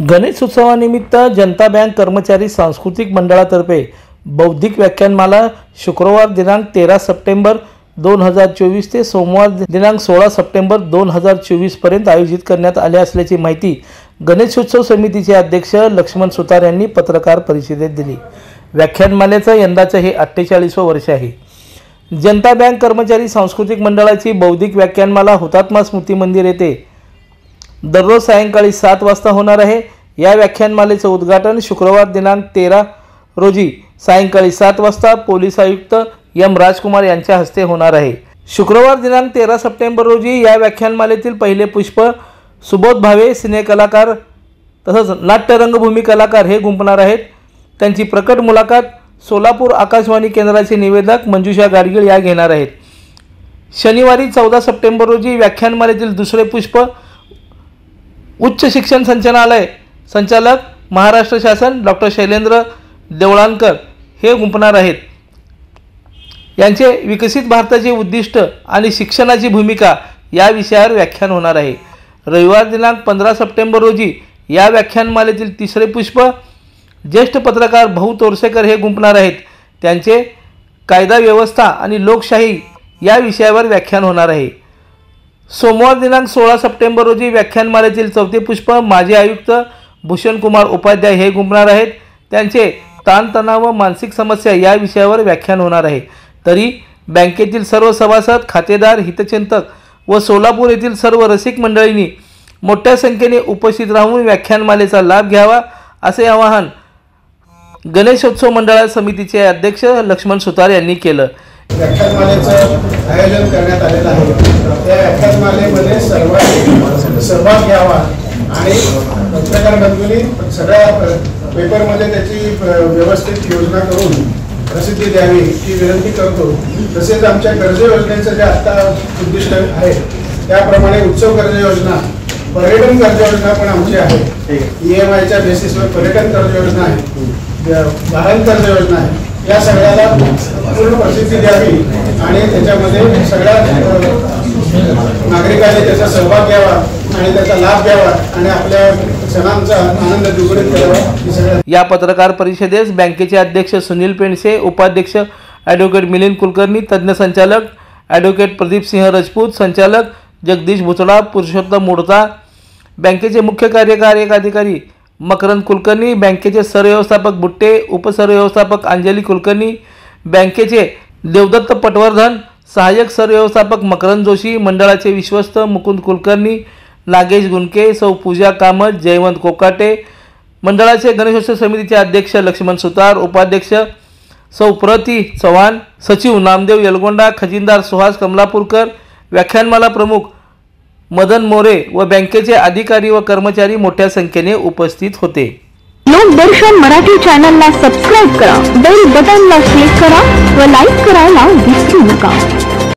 गणेशोत्सवानिमित्त जनता bank कर्मचारी सांस्कृतिक मंडळातर्फे बौद्धिक व्याख्यानमाला शुक्रवार दिनांक 13 सप्टेंबर 2024 ते सोमवार दिनांक 16 सप्टेंबर 2024 पर्यंत आयोजित करण्यात आले असल्याची माहिती गणेशोत्सव समितीचे अध्यक्ष लक्ष्मण सुतार यांनी पत्रकार परिषदेत दिली। व्याख्यानमालेचं यंदाचं हे 48वं वर्ष आहे। जनता बँक कर्मचारी सांस्कृतिक मंडळाची बौद्धिक व्याख्यानमाला हुतात्मा स्मृती मंदिर येथे दररोज सायंकाळी 7 वाजता होणार आहे। या व्याख्यानमालेचं उद्घाटन शुक्रवार दिनांक 13 रोजी सायंकाळी 7 वाजता पोलीस आयुक्त एम राजकुमार यांच्या हस्ते होणार आहे। शुक्रवार दिनांक 13 सप्टेंबर रोजी या व्याख्यानमालेतील पहिले पुष्प सुबोध भावे सिने कलाकार तसंच नाट्य रंगभूमी कलाकार हे गुंफणार आहेत। त्यांची प्रकट मुलाखत सोलापूर आकाशवाणी केंद्राचे निवेदक मंजुषा गाडगीळ या घेणार आहेत। शनिवारी 14 सप्टेंबर रोजी व्याख्यानमालेतील दुसरे पुष्प उच्च शिक्षण संचालनालय संचालक महाराष्ट्र शासन डॉक्टर शैलेंद्र देवळानकर हे गुंफणार आहेत। यांचे विकसित भारताचे उद्दिष्ट आणि शिक्षणाची भूमिका या विषयावर व्याख्यान होणार आहे। रविवार दिनांक 15 सप्टेंबर रोजी या व्याख्यानमालेतील तिसरे पुष्प ज्येष्ठ पत्रकार भाऊ तोरसेकर हे गुंफणार आहेत। त्यांचे कायदा व्यवस्था आणि लोकशाही या विषयावर व्याख्यान होणार आहे। सोमवार दिनांक 16 सप्टेंबर रोजी व्याख्यानमालेतील चौथे पुष्प माजी आयुक्त भूषण कुमार उपाध्याय हे गुंफणार आहेत। त्यांचे ताणतणाव व मानसिक समस्या या विषयावर व्याख्यान होणार आहे। तरी बँकेतील सर्व सभासद खातेदार हितचिंतक व सोलापूर येथील सर्व रसिक मंडळींनी मोठ्या संख्येने उपस्थित राहून व्याख्यानमालेचा लाभ घ्यावा असे आवाहन गणेशोत्सव मंडळ समितीचे अध्यक्ष लक्ष्मण सुतार यांनी केलं। व्याख्यानमालेचं आयोजन करण्यात आलेलं आहे। त्या व्याख्यानमालेमध्ये सर्वांनी सहभाग घ्यावा आणि पत्रकार बंधूंनी सगळ्या पेपरमध्ये त्याची व्यवस्थित योजना करून प्रसिद्धी द्यावी ही विनंती करतो। तसेच आमच्या कर्ज योजनेचं जे आता उद्दिष्ट आहे त्याप्रमाणे उत्सव कर्ज योजना, पर्यटन कर्ज योजना पण आमची आहे। EMIच्या बेसिसवर पर्यटन कर्ज योजना आहे, वाहन कर्ज योजना आहे। या सगळ्याला पूर्ण प्रसिद्धी द्यावी आणि त्याच्यामध्ये सगळ्या नागरिकांनी त्याचा सहभाग घ्यावा आणि त्याचा लाभ घ्यावा आणि आपल्या सणांचा आनंद द्विगुणित करावा। या पत्रकार परिषदेस बँकेचे अध्यक्ष सुनील पेंडसे, उपाध्यक्ष ॲडव्होकेट मिलिंद कुलकर्णी, तज्ञ संचालक ॲडव्होकेट प्रदीप सिंह राजपूत, संचालक जगदीश भुतडा, पुरुषोत्तम मोडता, बँकेचे मुख्य कार्यकारी अधिकारी मकरंद कुलकर्णी, बँकेचे सरव्यवस्थापक बुट्टे, उपसरव्यवस्थापक अंजली कुलकर्णी, बँकेचे देवदत्त पटवर्धन, सहाय्यक सरव्यवस्थापक मकरंद जोशी, मंडळाचे विश्वस्त मुकुंद कुलकर्णी, नागेश गुनके, सौ पूजा कामत, जयवंत कोकाटे, मंडळाचे गणेशोत्सव समितीचे अध्यक्ष लक्ष्मण सुतार, उपाध्यक्ष सौ प्रति चव्हाण, सचिव नामदेव यलगोंडा, खजिनदार सुहास कमलापूरकर, व्याख्यानमाला प्रमुख मदन मोरे व बँकेचे अधिकारी व कर्मचारी मोठ्या संख्येने उपस्थित होते। लोकदर्शन मराठी चॅनलला सबस्क्राइब करा, बेल बटनला क्लिक करा व लाईक करायला विसरू नका।